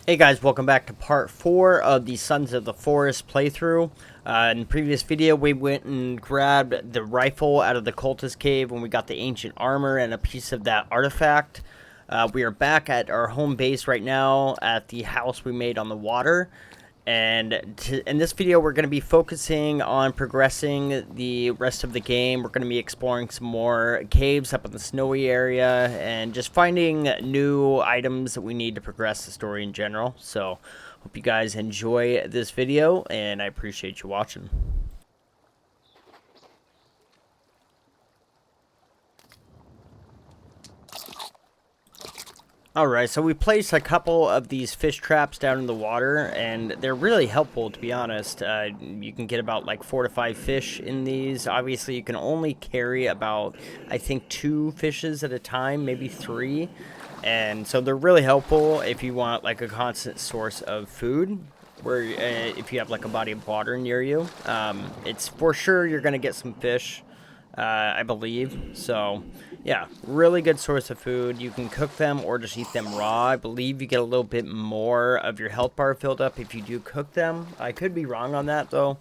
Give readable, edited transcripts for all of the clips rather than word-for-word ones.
Hey guys, welcome back to part 4 of the Sons of the Forest playthrough. In the previous video, we went and grabbed the rifle out of the cultist cave when we got the ancient armor and a piece of that artifact. We are back at our home base right now at the house we made on the water. And in this video, we're going to be focusing on progressing the rest of the game. We're going to be exploring some more caves up in the snowy area and just finding new items that we need to progress the story in general. So, hope you guys enjoy this video, and I appreciate you watching. Alright, so we placed a couple of these fish traps down in the water, and they're really helpful, to be honest. You can get about like 4 to 5 fish in these. Obviously, you can only carry about, I think, 2 fishes at a time, maybe 3. And so they're really helpful if you want like a constant source of food, where if you have like a body of water near you. It's for sure you're going to get some fish. I believe. So, yeah, really good source of food. You can cook them or just eat them raw. I believe you get a little bit more of your health bar filled up if you do cook them. I could be wrong on that, though.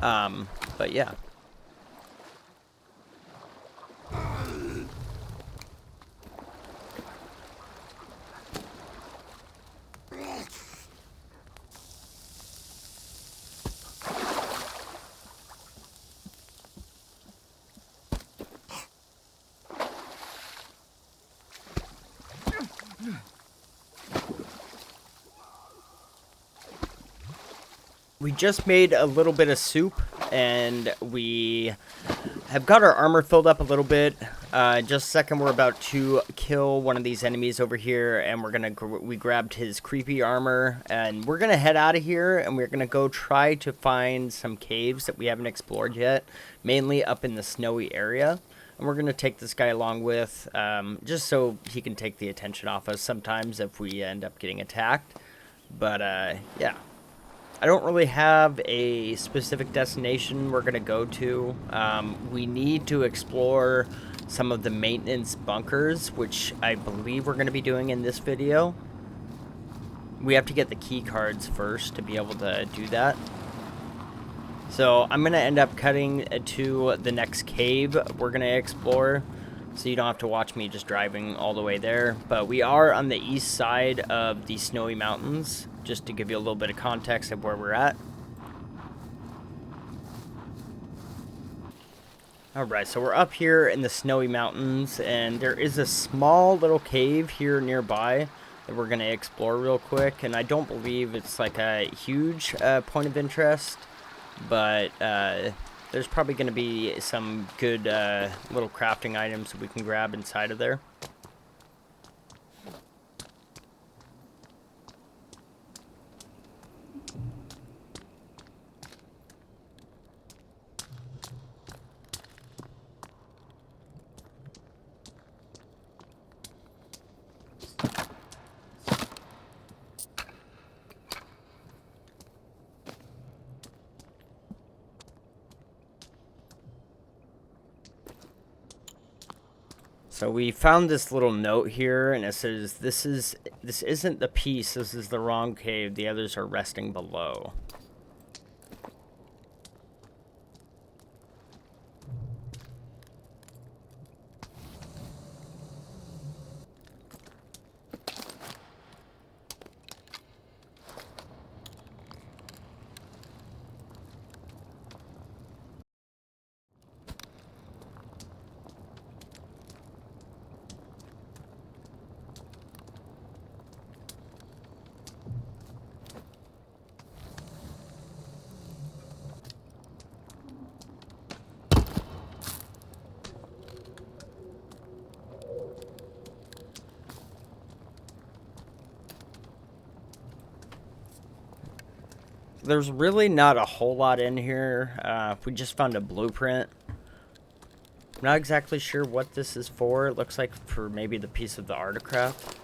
But yeah. We just made a little bit of soup, and we have got our armor filled up a little bit. Just a second, we're about to kill one of these enemies over here, and we grabbed his creepy armor, and we're gonna head out of here, and we're gonna go try to find some caves that we haven't explored yet, mainly up in the snowy area. And we're gonna take this guy along with, just so he can take the attention off us sometimes if we end up getting attacked. But yeah. I don't really have a specific destination we're going to go to. We need to explore some of the maintenance bunkers, which I believe we're going to be doing in this video. We have to get the key cards first to be able to do that. So I'm going to end up cutting to the next cave we're going to explore, so you don't have to watch me just driving all the way there. But we are on the east side of the snowy mountains, just to give you a little bit of context of where we're at. Alright, so we're up here in the snowy mountains, and there is a small little cave here nearby that we're going to explore real quick. And I don't believe it's like a huge point of interest, but there's probably going to be some good little crafting items that we can grab inside of there. So we found this little note here, and it says, this isn't the piece, this is the wrong cave, the others are resting below. There's really not a whole lot in here. We just found a blueprint. I'm not exactly sure what this is for. It looks like for maybe the piece of the artifact.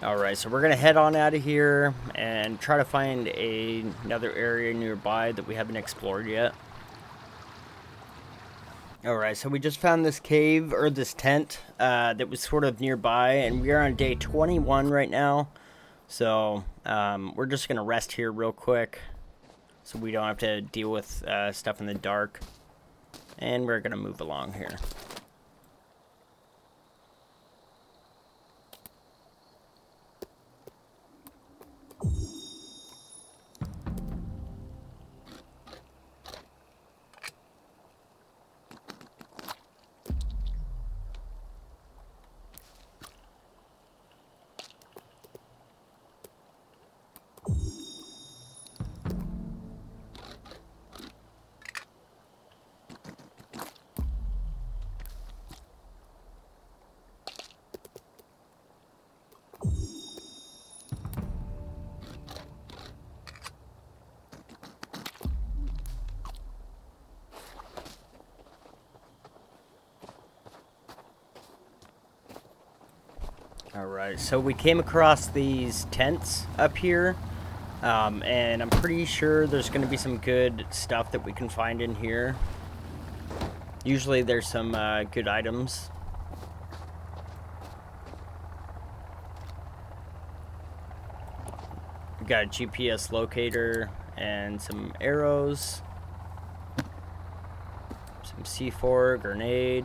Alright, so we're going to head on out of here and try to find another area nearby that we haven't explored yet. Alright, so we just found this cave, or this tent, that was sort of nearby, and we are on day 21 right now. So, we're just going to rest here real quick, so we don't have to deal with stuff in the dark. And we're going to move along here. Alright, so we came across these tents up here, and I'm pretty sure there's going to be some good stuff that we can find in here. Usually there's some good items. We got a GPS locator and some arrows, some C4, grenade.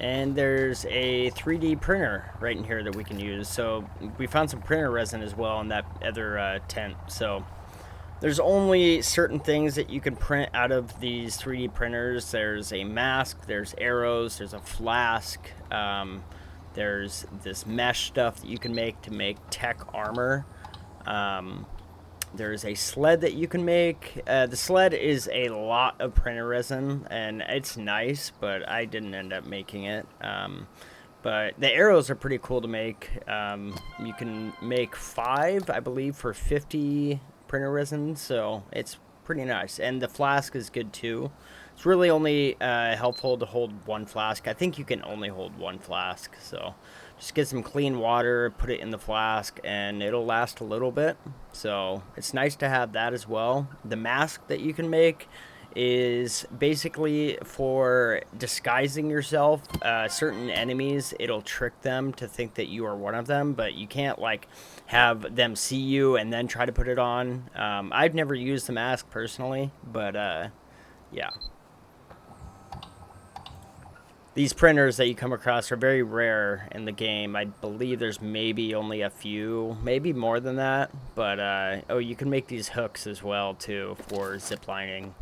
And there's a 3D printer right in here that we can use. So we found some printer resin as well in that other tent. So there's only certain things that you can print out of these 3D printers. There's a mask, there's arrows, there's a flask, there's this mesh stuff that you can make to make tech armor. There's a sled that you can make. The sled is a lot of printer resin, and it's nice, but I didn't end up making it. But the arrows are pretty cool to make. You can make 5, I believe, for 50 printer resin, so it's pretty nice. And the flask is good too. It's really only helpful to hold 1 flask. I think you can only hold 1 flask, so just get some clean water, put it in the flask, and it'll last a little bit. So it's nice to have that as well. The mask that you can make is basically for disguising yourself. Certain enemies, it'll trick them to think that you are one of them, but you can't like have them see you and then try to put it on. I've never used the mask personally, but yeah. These printers that you come across are very rare in the game. I believe there's maybe only a few, maybe more than that. But, oh, you can make these hooks as well, too, for ziplining.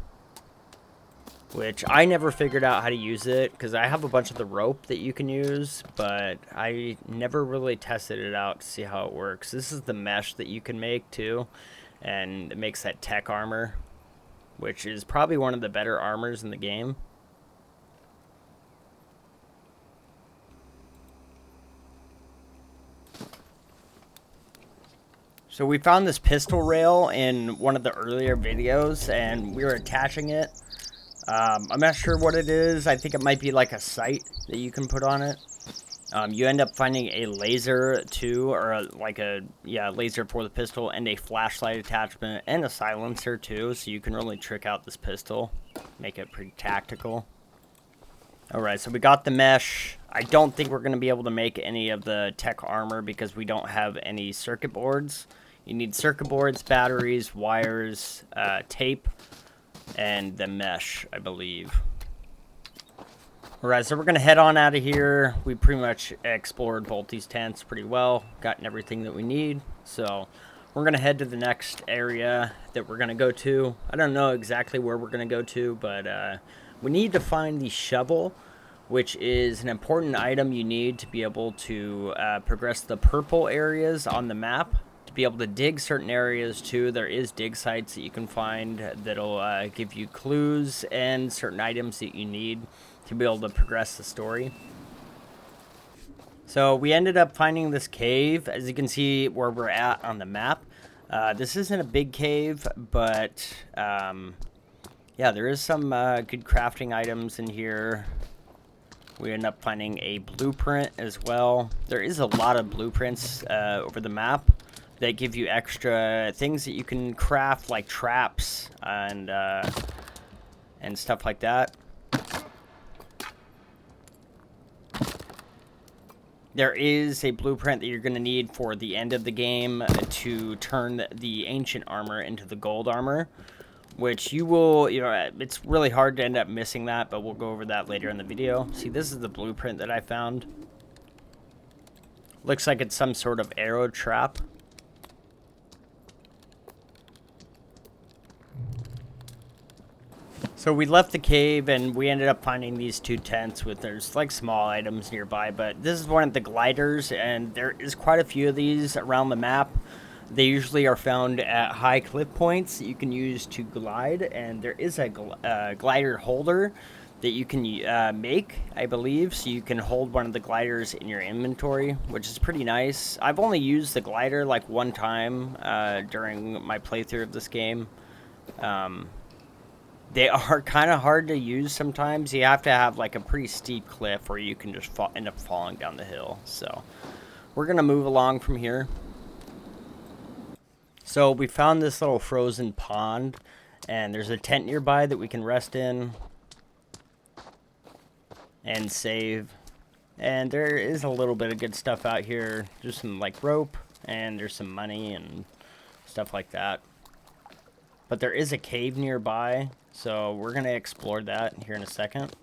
Which I never figured out how to use it, because I have a bunch of the rope that you can use, but I never really tested it out to see how it works. This is the mesh that you can make, too, and it makes that tech armor, which is probably one of the better armors in the game. So we found this pistol rail in one of the earlier videos, and we were attaching it. I'm not sure what it is. I think it might be like a sight that you can put on it. You end up finding a laser too, or laser for the pistol, and a flashlight attachment, and a silencer too, so you can really trick out this pistol, make it pretty tactical. Alright, so we got the mesh. I don't think we're going to be able to make any of the tech armor because we don't have any circuit boards. You need circuit boards, batteries, wires, tape, and the mesh, I believe. Alright, so we're going to head on out of here. We pretty much explored both these tents pretty well, gotten everything that we need. So we're going to head to the next area that we're going to go to. I don't know exactly where we're going to go to, but we need to find the shovel, which is an important item you need to be able to progress the purple areas on the map. To be able to dig certain areas too, there is dig sites that you can find that'll give you clues and certain items that you need to be able to progress the story. So we ended up finding this cave, as you can see where we're at on the map. This isn't a big cave, but Yeah, there is some good crafting items in here. We end up finding a blueprint as well. There is a lot of blueprints over the map that give you extra things that you can craft, like traps and stuff like that. There is a blueprint that you're going to need for the end of the game to turn the ancient armor into the gold armor, which you will, it's really hard to end up missing that, but we'll go over that later in the video. See, this is the blueprint that I found. Looks like it's some sort of arrow trap. So we left the cave and we ended up finding these 2 tents with, there's like small items nearby, but this is one of the gliders, and there is quite a few of these around the map. They usually are found at high cliff points that you can use to glide, and there is a glider holder that you can make, I believe, so you can hold one of the gliders in your inventory, which is pretty nice. I've only used the glider like one time during my playthrough of this game. They are kind of hard to use sometimes. You have to have like a pretty steep cliff or you can just end up falling down the hill. So we're going to move along from here. So we found this little frozen pond, and there's a tent nearby that we can rest in and save. And there is a little bit of good stuff out here. There's some like rope, and there's some money and stuff like that. But there is a cave nearby, so we're going to explore that here in a second.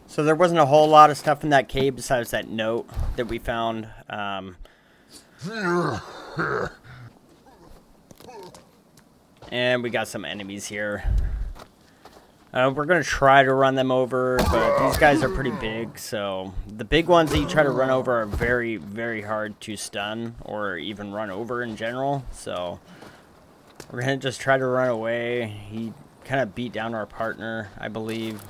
So there wasn't a whole lot of stuff in that cave besides that note that we found. And we got some enemies here. We're going to try to run them over, but these guys are pretty big, so the big ones that you try to run over are very, very hard to stun or even run over in general. So we're going to just try to run away. He kind of beat down our partner, I believe.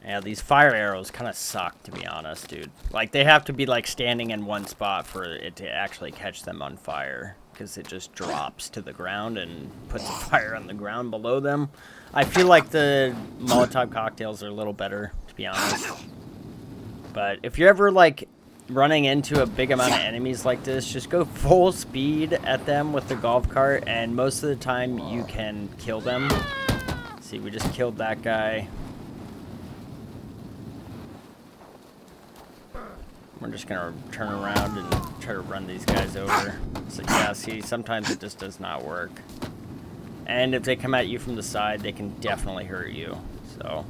Yeah, these fire arrows kind of suck, to be honest, dude. Like, they have to be, like, standing in one spot for it to actually catch them on fire, because it just drops to the ground and puts a fire on the ground below them. I feel like the Molotov cocktails are a little better, to be honest. But if you're ever, like, running into a big amount of enemies like this, just go full speed at them with the golf cart, and most of the time you can kill them. See, we just killed that guy. We're just gonna turn around and try to run these guys over. So yeah, see, sometimes it just does not work. And if they come at you from the side, they can definitely hurt you. So,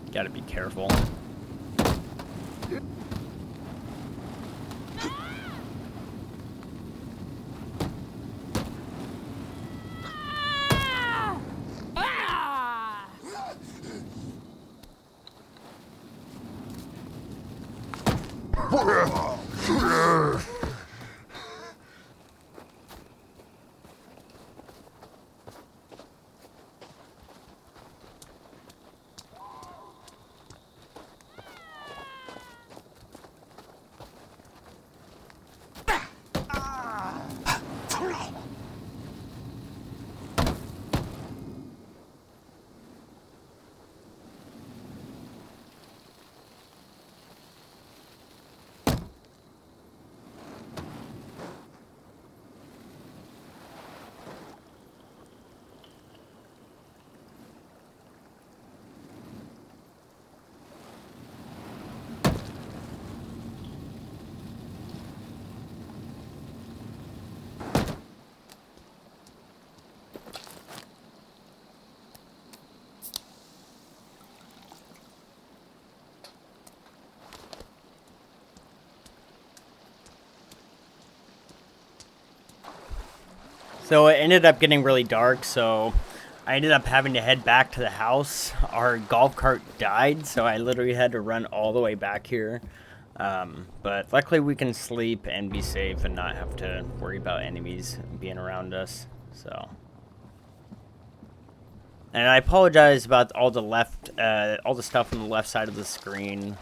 you gotta be careful. So it ended up getting really dark, so I ended up having to head back to the house. Our golf cart died, so I literally had to run all the way back here. But luckily we can sleep and be safe and not have to worry about enemies being around us. So, and I apologize about all the stuff on the left side of the screen.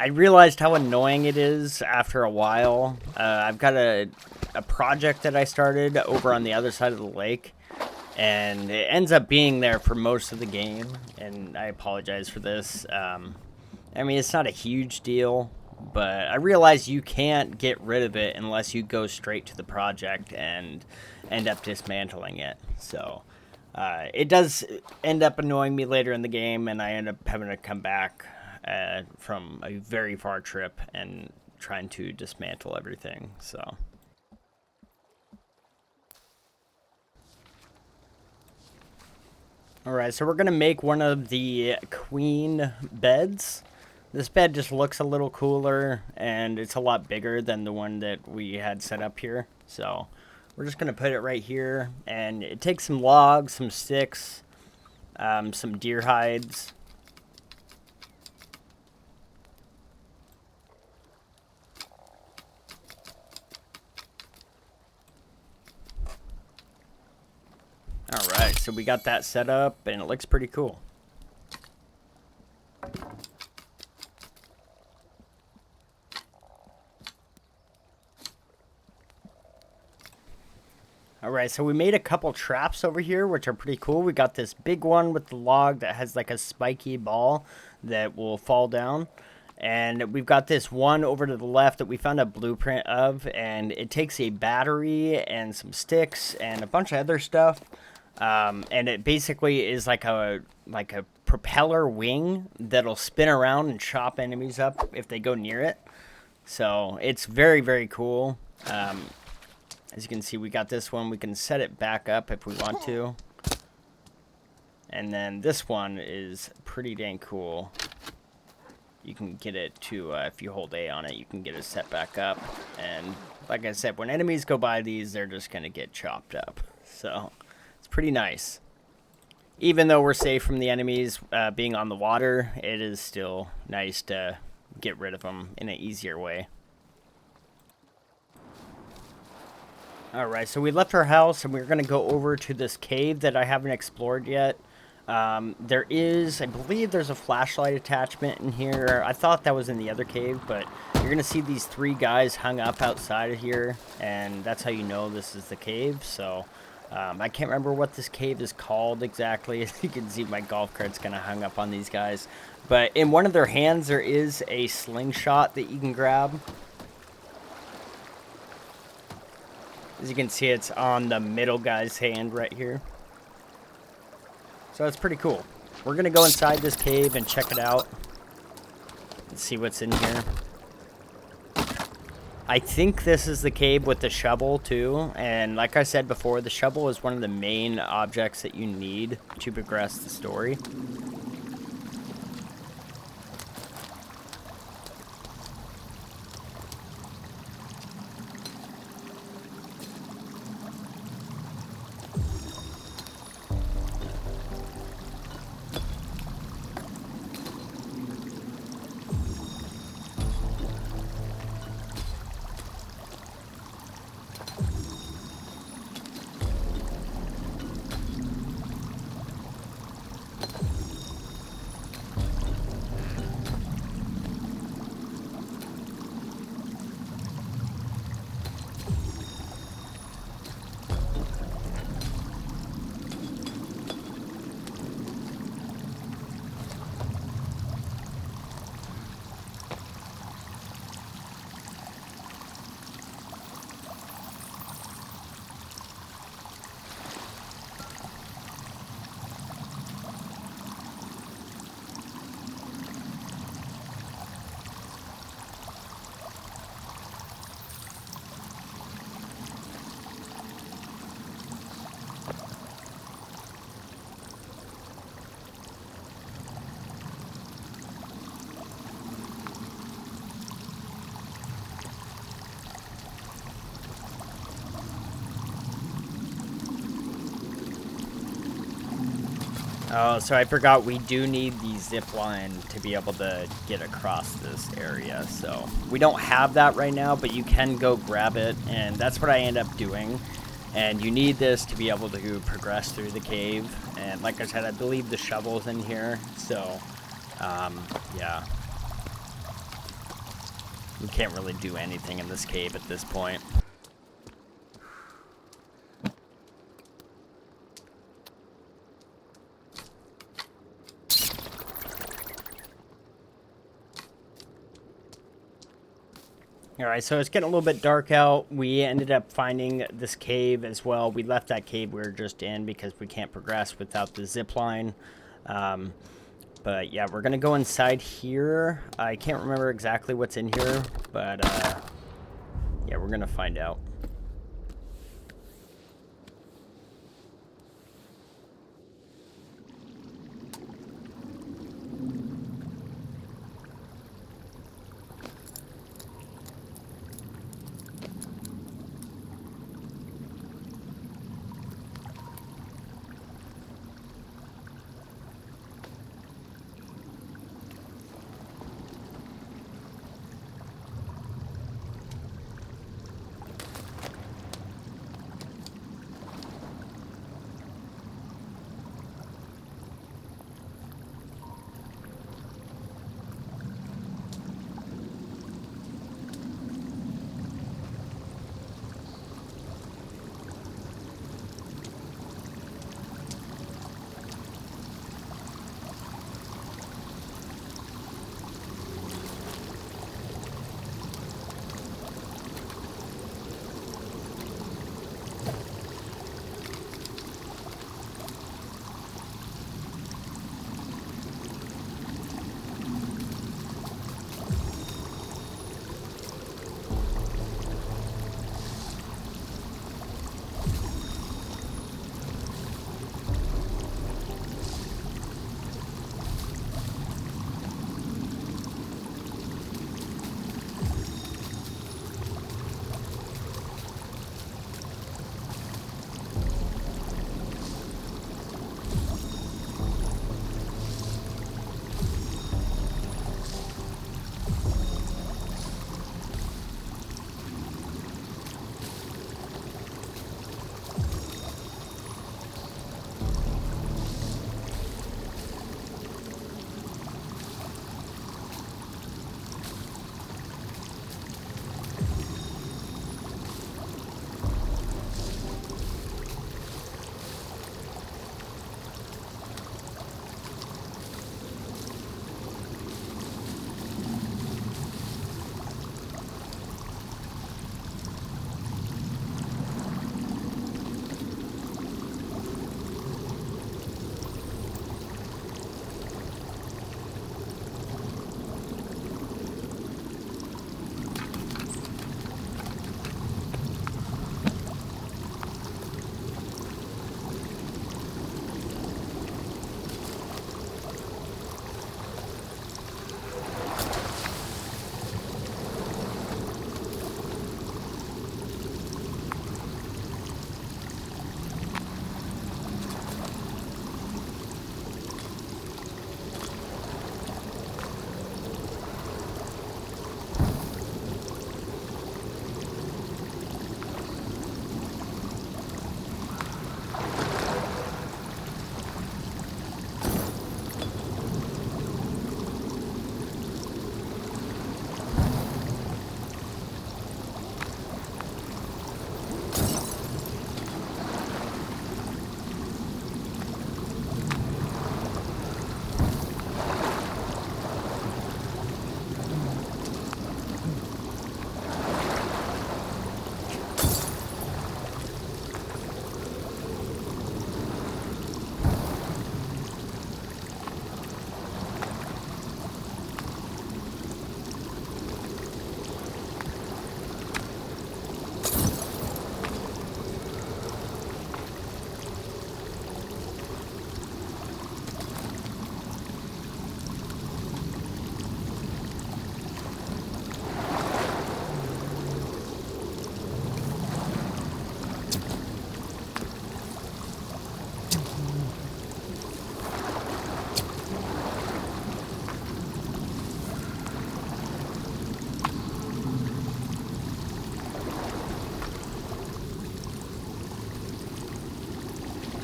I realized how annoying it is after a while. I've got a project that I started over on the other side of the lake, and it ends up being there for most of the game, and I apologize for this. I mean, it's not a huge deal, but I realize you can't get rid of it unless you go straight to the project and end up dismantling it. So it does end up annoying me later in the game, and I end up having to come back from a very far trip and trying to dismantle everything. So alright, so we're gonna make one of the queen beds. This bed just looks a little cooler, and it's a lot bigger than the one that we had set up here. So we're just gonna put it right here, and it takes some logs, some sticks, some deer hides. Alright, so we got that set up, and it looks pretty cool. Alright, so we made a couple traps over here, which are pretty cool. We got this big one with the log that has like a spiky ball that will fall down. And we've got this one over to the left that we found a blueprint of, and it takes a battery and some sticks and a bunch of other stuff. And it basically is like a propeller wing that'll spin around and chop enemies up if they go near it. So it's very, very cool. As you can see, we got this one. We can set it back up if we want to. And then this one is pretty dang cool. You can get it to, if you hold A on it, you can get it set back up. And like I said, when enemies go by these, they're just going to get chopped up. So it's pretty nice. Even though we're safe from the enemies being on the water, it is still nice to get rid of them in an easier way. Alright, so we left our house and we're going to go over to this cave that I haven't explored yet. There is, I believe there's a flashlight attachment in here. I thought that was in the other cave, but you're going to see these three guys hung up outside of here, and that's how you know this is the cave. So I can't remember what this cave is called exactly. As you can see, my golf cart's kind of hung up on these guys. But in one of their hands, there is a slingshot that you can grab. As you can see, it's on the middle guy's hand right here. So it's pretty cool. We're going to go inside this cave and check it out. And see what's in here. I think this is the cave with the shovel too. And like I said before, the shovel is one of the main objects that you need to progress the story. Oh, so I forgot we do need the zip line to be able to get across this area. So we don't have that right now, but you can go grab it, and that's what I end up doing. And you need this to be able to progress through the cave. And like I said, I believe the shovel's in here. So, yeah. You can't really do anything in this cave at this point. Alright, so it's getting a little bit dark out. We ended up finding this cave as well. We left that cave we were just in because we can't progress without the zip line. But yeah, we're going to go inside here. I can't remember exactly what's in here, but yeah, we're going to find out.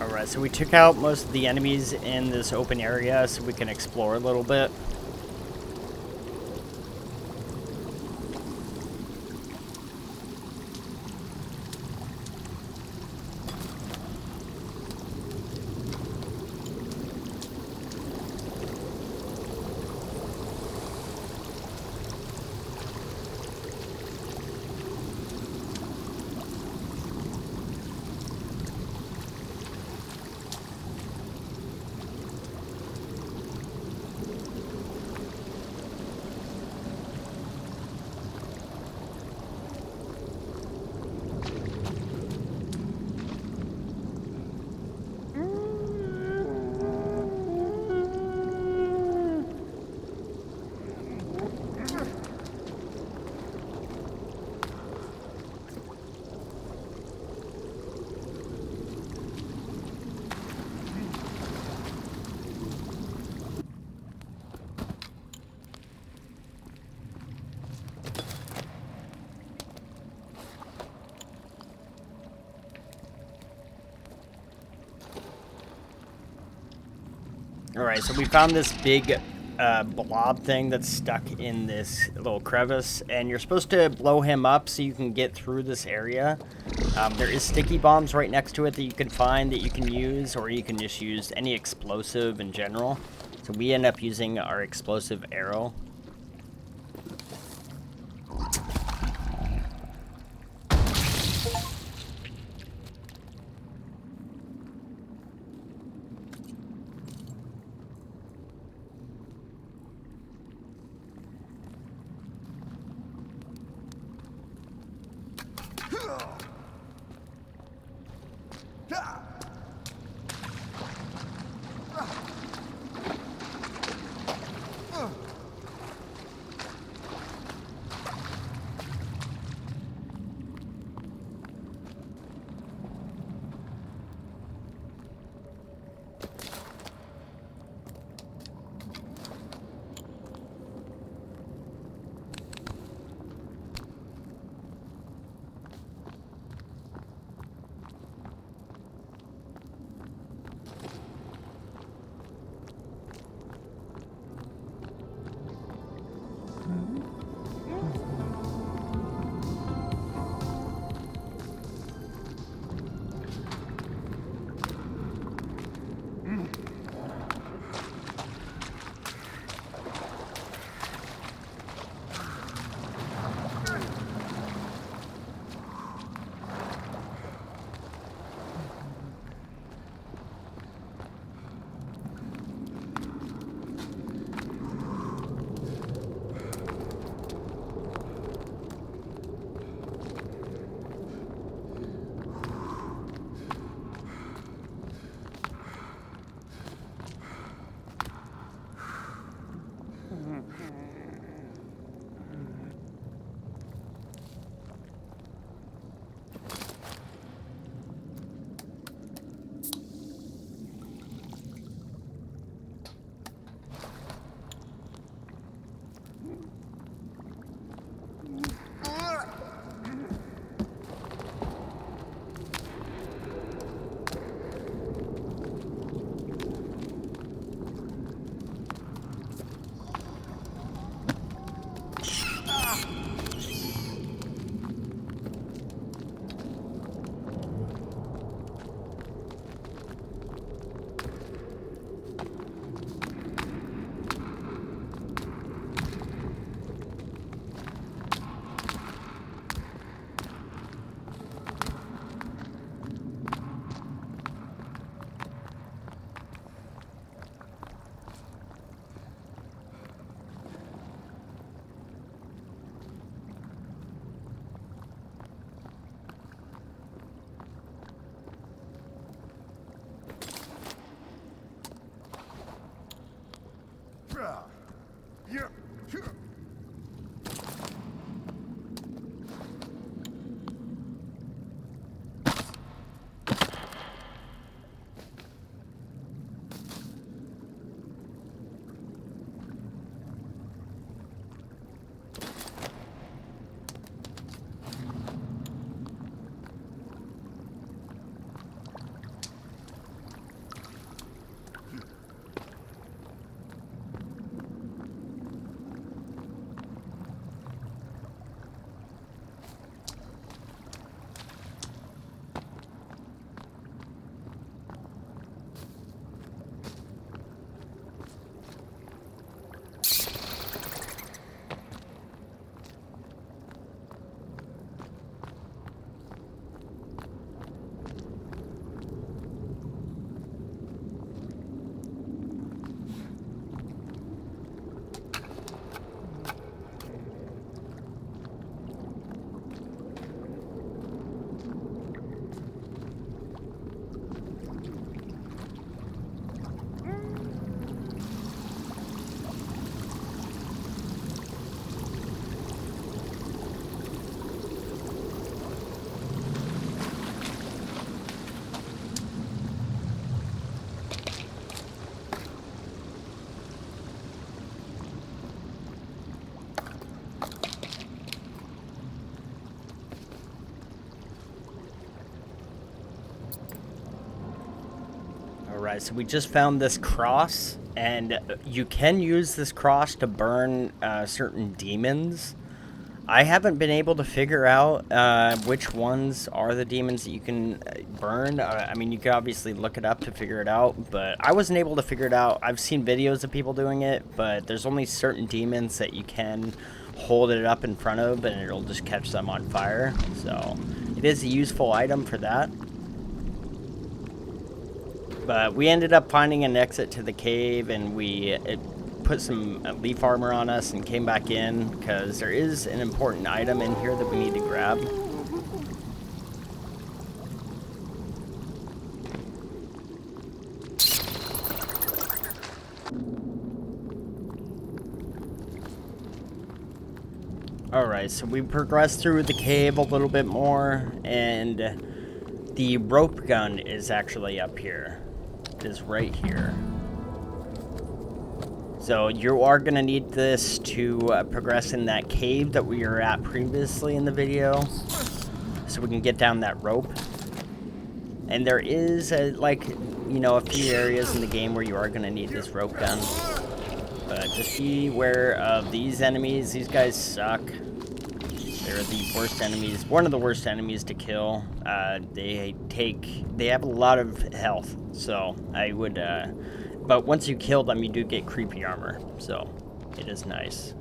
Alright, so we took out most of the enemies in this open area so we can explore a little bit. Alright, so we found this big blob thing that's stuck in this little crevice, and you're supposed to blow him up so you can get through this area. There is sticky bombs right next to it that you can find that you can use, or you can just use any explosive in general. So we end up using our explosive arrow. Alright, so we just found this cross, and you can use this cross to burn certain demons. I haven't been able to figure out which ones are the demons that you can burn. I mean, you could obviously look it up to figure it out, but I wasn't able to figure it out. I've seen videos of people doing it, but there's only certain demons that you can hold it up in front of, and it'll just catch them on fire. So it is a useful item for that. But we ended up finding an exit to the cave, and we put some leaf armor on us and came back in, because there is an important item in here that we need to grab. Alright, so we progressed through the cave a little bit more, and the rope gun is actually up here. It is right here. So you are going to need this to progress in that cave that we were at previously in the video, so we can get down that rope. And there is, a few areas in the game where you are going to need this rope gun. But just be aware of these enemies. These guys suck. They're the worst enemies, one of the worst enemies to kill. They have a lot of health, so I would, but once you kill them, you do get creepy armor, so it is nice.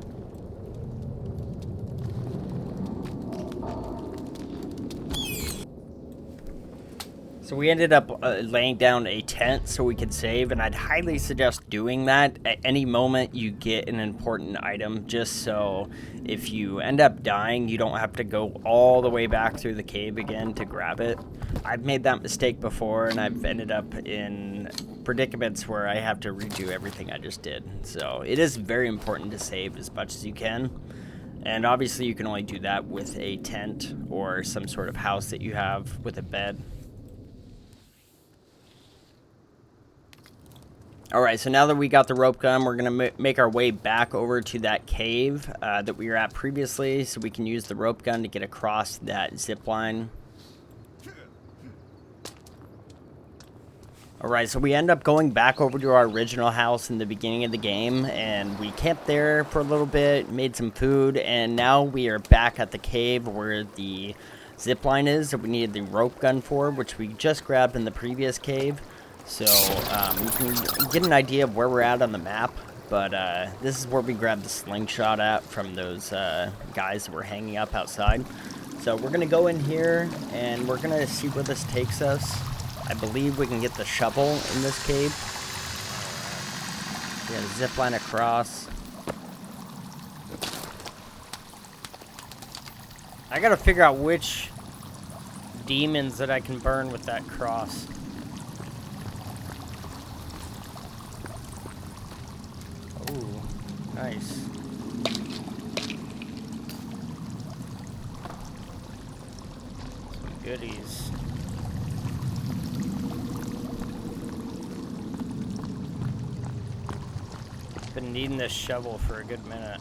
So we ended up laying down a tent so we could save, and I'd highly suggest doing that at any moment you get an important item, just so if you end up dying, you don't have to go all the way back through the cave again to grab it. I've made that mistake before, and I've ended up in predicaments where I have to redo everything I just did. So it is very important to save as much as you can. And obviously you can only do that with a tent or some sort of house that you have with a bed. Alright, so now that we got the rope gun, we're going to make our way back over to that cave that we were at previously, so we can use the rope gun to get across that zip line. Alright, so we end up going back over to our original house in the beginning of the game, and we camped there for a little bit, made some food, and now we are back at the cave where the zip line is that we needed the rope gun for, which we just grabbed in the previous cave. So you can get an idea of where we're at on the map, but this is where we grabbed the slingshot at from those guys that were hanging up outside. So we're going to go in here, and we're going to see where this takes us. I believe we can get the shovel in this cave. We're going to zip line across. I got to figure out which demons that I can burn with that cross. Nice. Some goodies. Been needing this shovel for a good minute.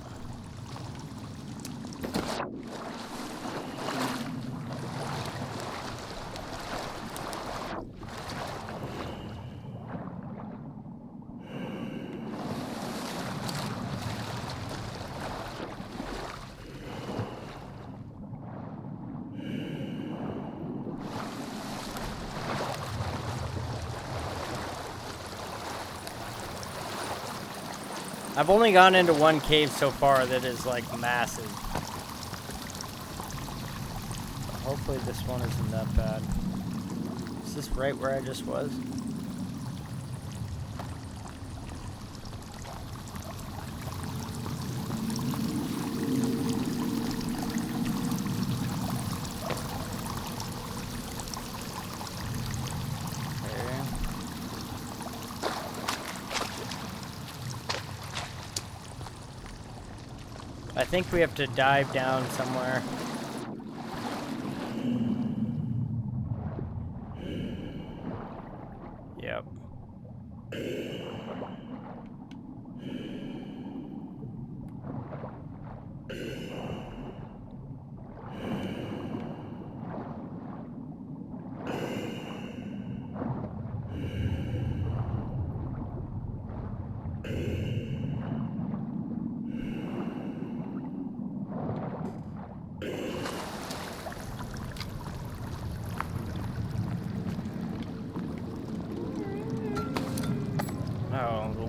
I've only gone into one cave so far that is, like, massive. Hopefully this one isn't that bad. Is this right where I just was? I think we have to dive down somewhere. Yep.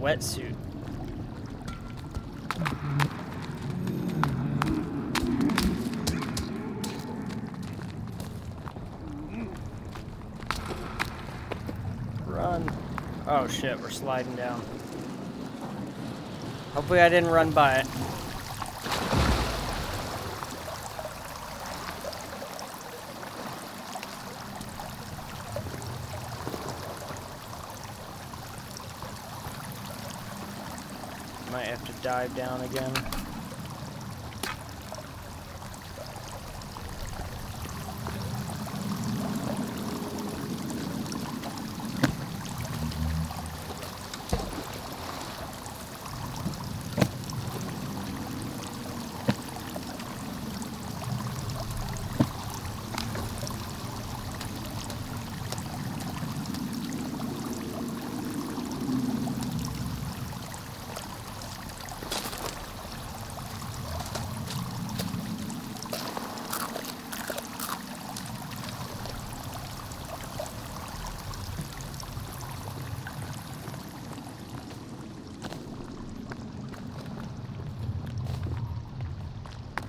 wetsuit. Run. Oh shit, we're sliding down. Hopefully I didn't run by it. Might have to dive down again.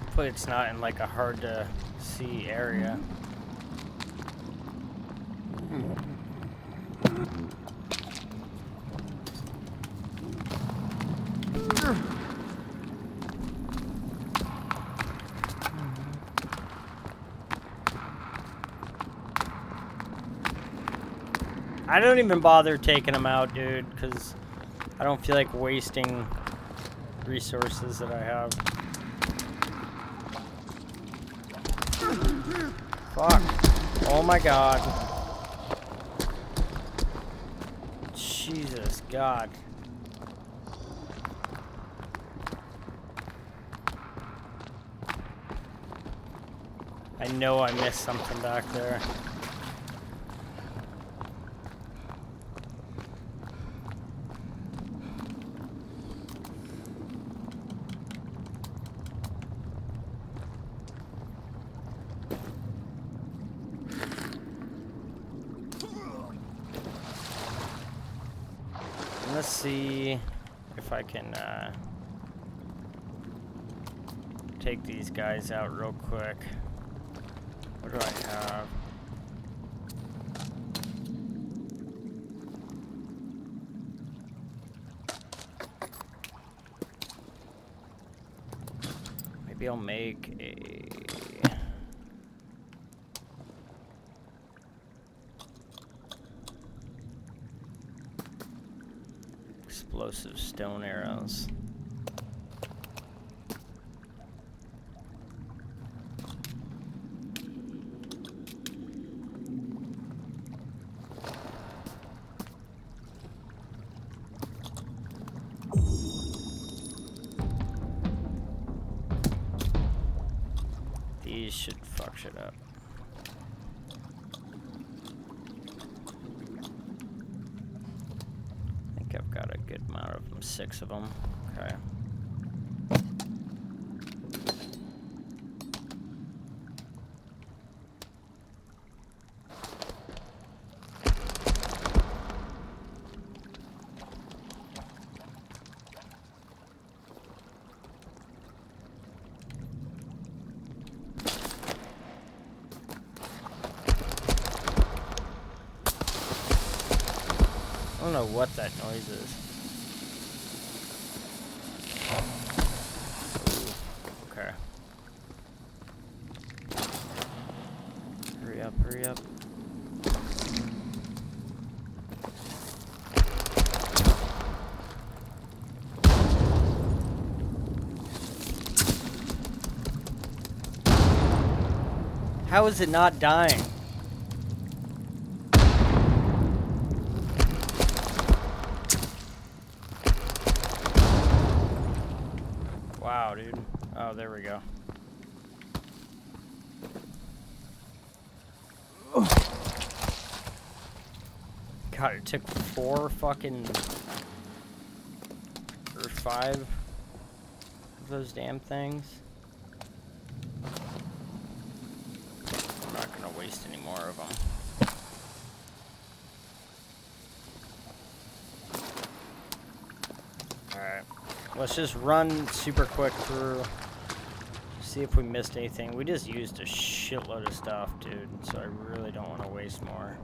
Hopefully it's not in like a hard to see area. I don't even bother taking them out, dude, because I don't feel like wasting resources that I have. Fuck. Oh my god. Jesus God. I know I missed something back there. Let's see if I can take these guys out real quick. What do I have? Maybe I'll make a... explosive stone arrows. These should fuck shit up. I've got a good amount of them, 6 of them. Okay. I don't know what that noise is. Ooh, okay. Hurry up, hurry up. How is it not dying? Wow, dude. Oh, there we go. God, it took 4 fucking... or 5 of those damn things. I'm not gonna waste any more of them. Let's just run super quick through. See if we missed anything. We just used a shitload of stuff, dude. So I really don't want to waste more.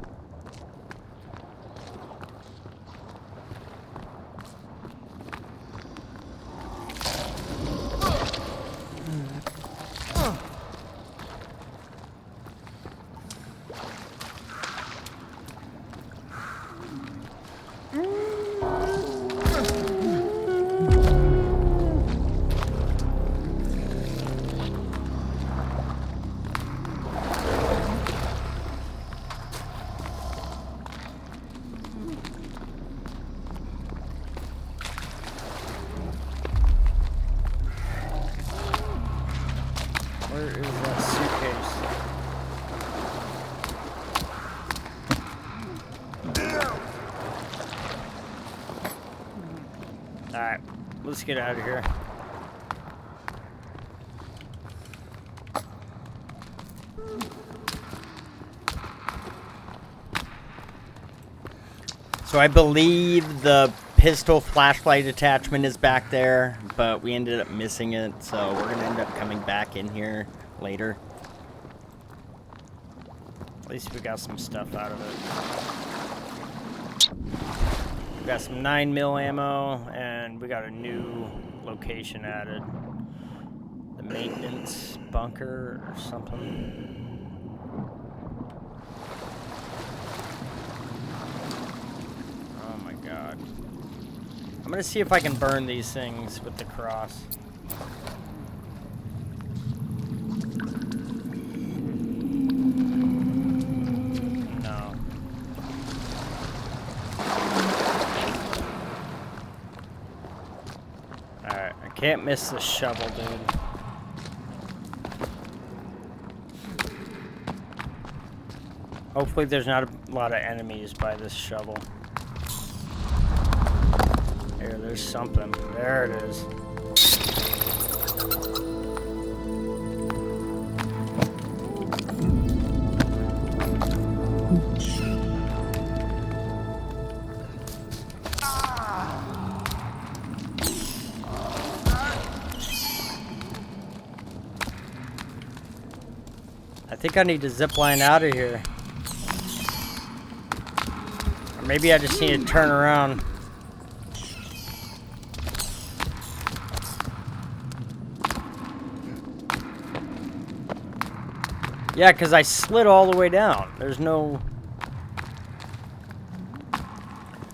Where is that suitcase? Alright, let's get out of here. So I believe the pistol flashlight attachment is back there, but we ended up missing it, so we're gonna end up coming back in here later. At least we got some stuff out of it. We got some 9mm ammo, and we got a new location added. The maintenance bunker or something. I'm gonna see if I can burn these things with the cross. No. Alright, I can't miss the shovel, dude. Hopefully there's not a lot of enemies by this shovel. Here, there's something. There it is. I think I need to zip line out of here. Or maybe I just need to turn around. Yeah, because I slid all the way down. There's no...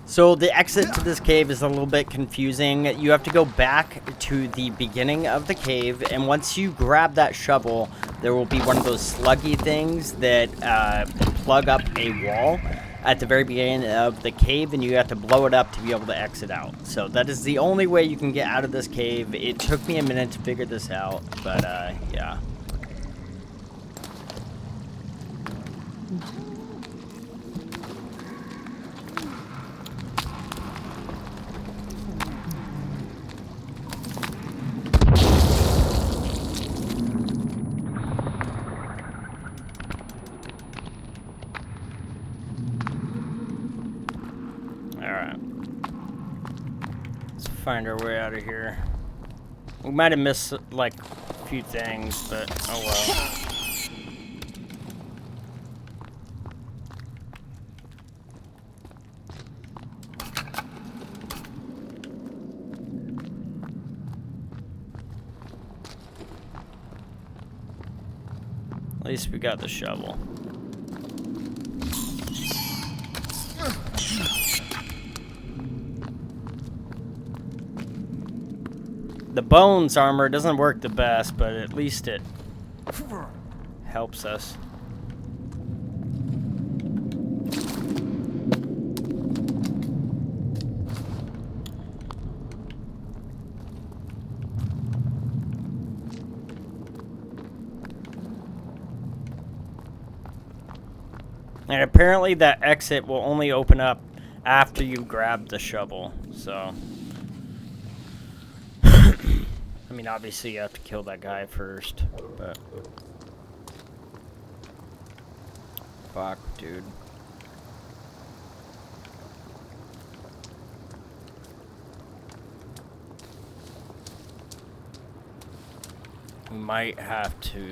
So the exit to this cave is a little bit confusing. You have to go back to the beginning of the cave, and once you grab that shovel, there will be one of those sluggy things that plug up a wall at the very beginning of the cave, and you have to blow it up to be able to exit out. So that is the only way you can get out of this cave. It took me a minute to figure this out, but yeah. Find our way out of here. We might have missed like a few things, but oh well. At least we got the shovel. The bones armor doesn't work the best, but at least it helps us. And apparently that exit will only open up after you grab the shovel, so... I mean, obviously you have to kill that guy first, but... Fuck, dude. We might have to...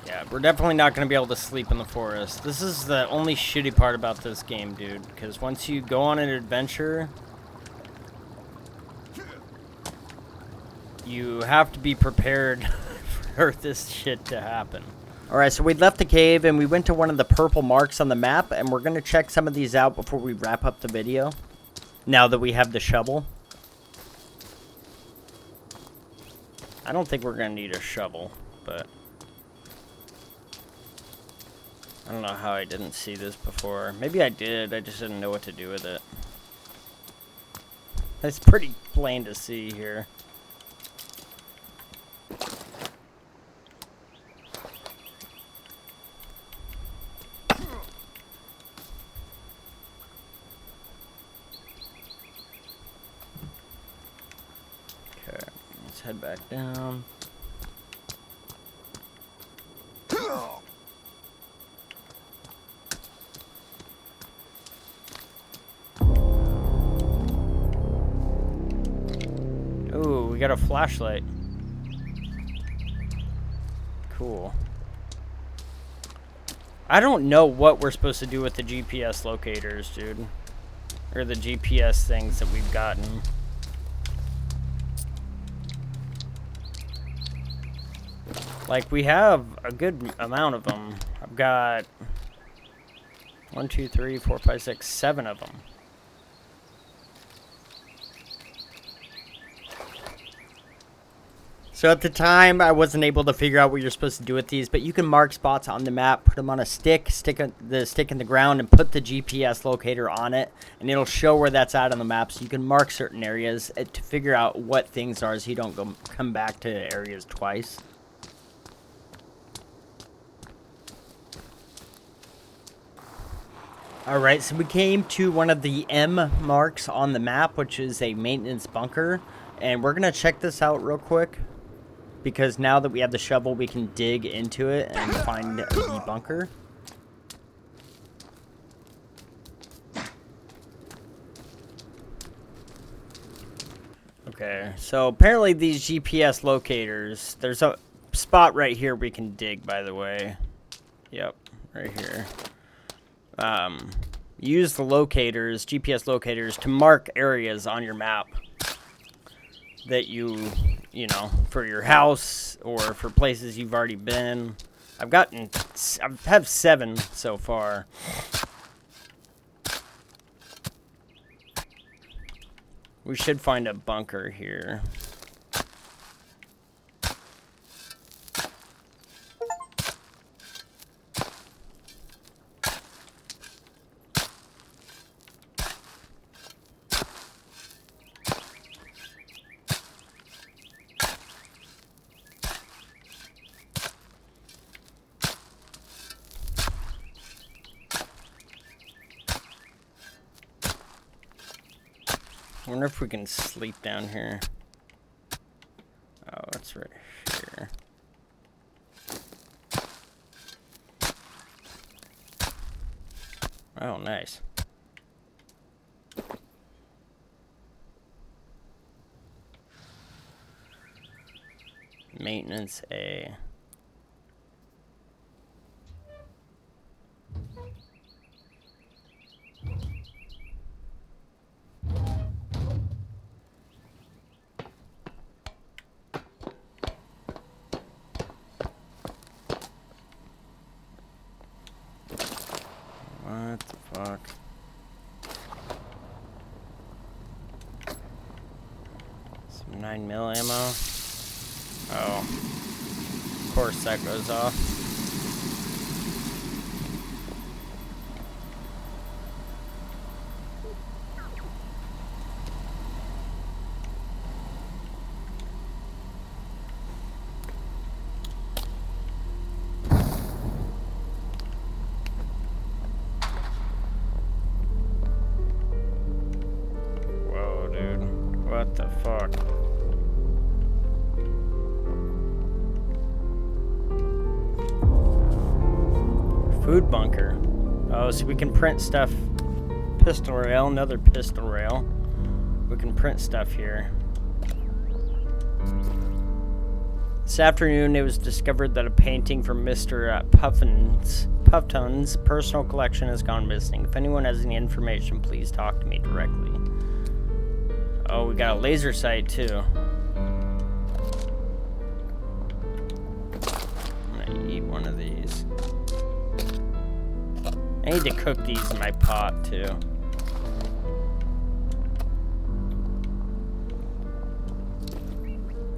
Yeah, we're definitely not going to be able to sleep in the forest. This is the only shitty part about this game, dude. Because once you go on an adventure... You have to be prepared for this shit to happen. Alright, so we left the cave and we went to one of the purple marks on the map. And we're going to check some of these out before we wrap up the video. Now that we have the shovel. I don't think we're going to need a shovel, but... I don't know how I didn't see this before. Maybe I did, I just didn't know what to do with it. It's pretty plain to see here. Okay, let's head back down. Ooh, we got a flashlight. Cool. I don't know what we're supposed to do with the GPS locators, dude. Or the GPS things that we've gotten. Like, we have a good amount of them. I've got 1, 2, 3, 4, 5, 6, 7 of them. So at the time, I wasn't able to figure out what you're supposed to do with these, but you can mark spots on the map, put them on a stick, stick the stick in the ground, and put the GPS locator on it, and it'll show where that's at on the map. So you can mark certain areas to figure out what things are, so you don't come back to areas twice. Alright, so we came to one of the M marks on the map, which is a maintenance bunker, and we're going to check this out real quick. Because now that we have the shovel, we can dig into it and find the bunker. Okay, so apparently these GPS locators, there's a spot right here we can dig, by the way. Yep, right here. Use the locators, GPS locators, to mark areas on your map that you know, for your house or for places you've already been. I have 7 so far. We should find a bunker here. I wonder if we can sleep down here. Oh, it's right here. Oh, nice. Maintenance A. What the fuck? Some 9mm ammo. Oh. Of course that goes off. What the fuck? Food bunker. Oh, so we can print stuff. Pistol rail, another pistol rail. We can print stuff here. This afternoon, it was discovered that a painting from Mr. Puffton's personal collection has gone missing. If anyone has any information, please talk to me directly. Oh, we got a laser sight, too. I'm gonna eat one of these. I need to cook these in my pot, too.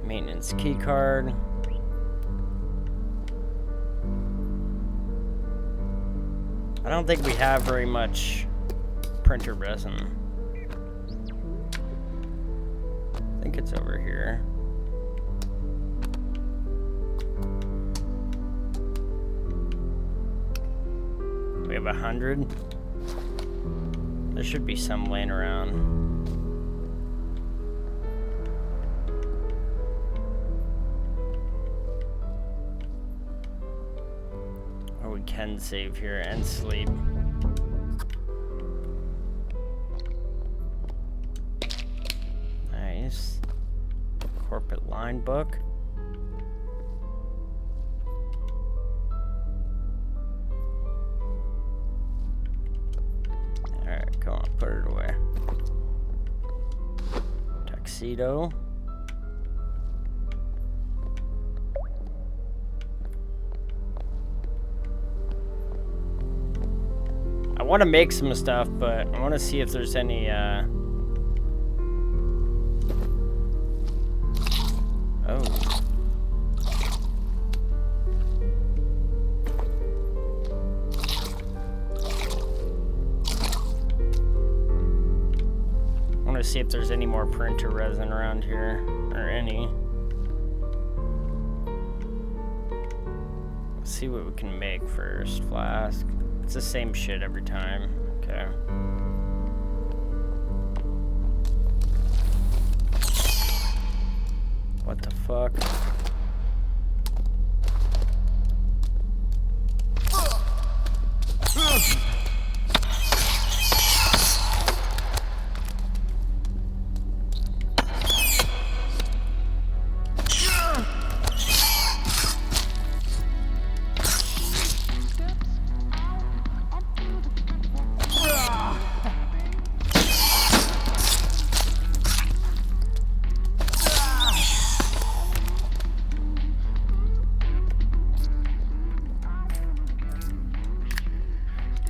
Maintenance keycard. I don't think we have very much printer resin. I think it's over here. We have 100. There should be some laying around. Or we can save here and sleep. Nice. Corporate line book. Alright, come on, put it away. Tuxedo. I want to make some stuff, but I want to see if there's any, Oh. I want to see if there's any more printer resin around here, or any. Let's see what we can make first. Flask. It's the same shit every time. Okay. What the fuck?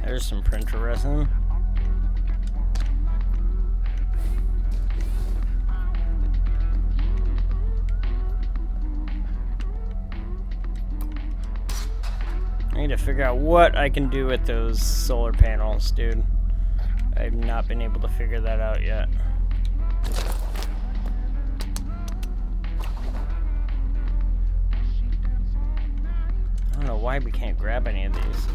There's some printer resin. I need to figure out what I can do with those solar panels, dude. I've not been able to figure that out yet. I don't know why we can't grab any of these.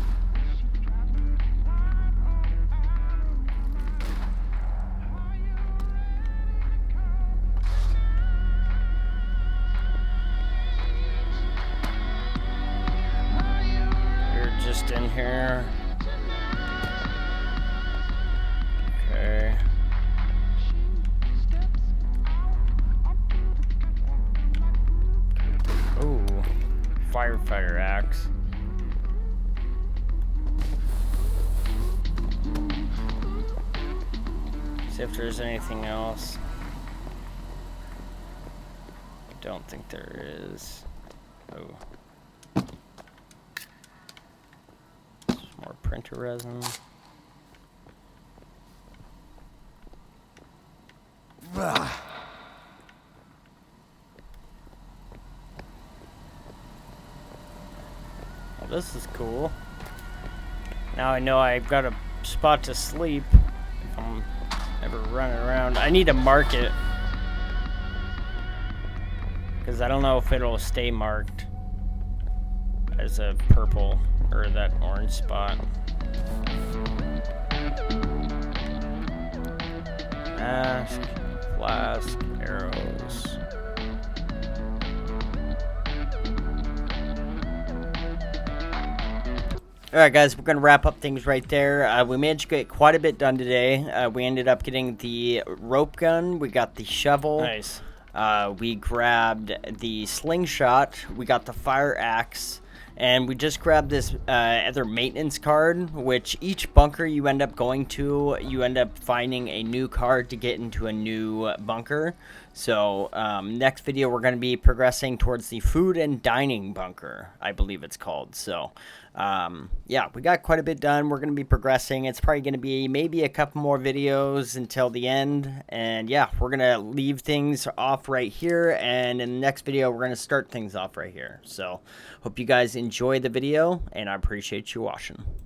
Just in here. Okay. Ooh, firefighter axe. See if there's anything else. I don't think there is. Oh. More printer resin. Oh, this is cool. Now I know I've got a spot to sleep if I'm ever running around. I need to mark it because I don't know if it'll stay marked as a purple or that orange spot. Mask, flask, arrows. Alright guys, we're going to wrap up things right there. We managed to get quite a bit done today. We ended up getting the rope gun, we got the shovel. Nice. We grabbed the slingshot, we got the fire axe, and we just grabbed this other maintenance card, which each bunker you end up going to, you end up finding a new card to get into a new bunker. So next video, we're going to be progressing towards the food and dining bunker, I believe it's called. So yeah, we got quite a bit done. We're going to be progressing. It's probably going to be maybe a couple more videos until the end. And yeah, we're going to leave things off right here. And in the next video, we're going to start things off right here. So hope you guys enjoy the video, and I appreciate you watching.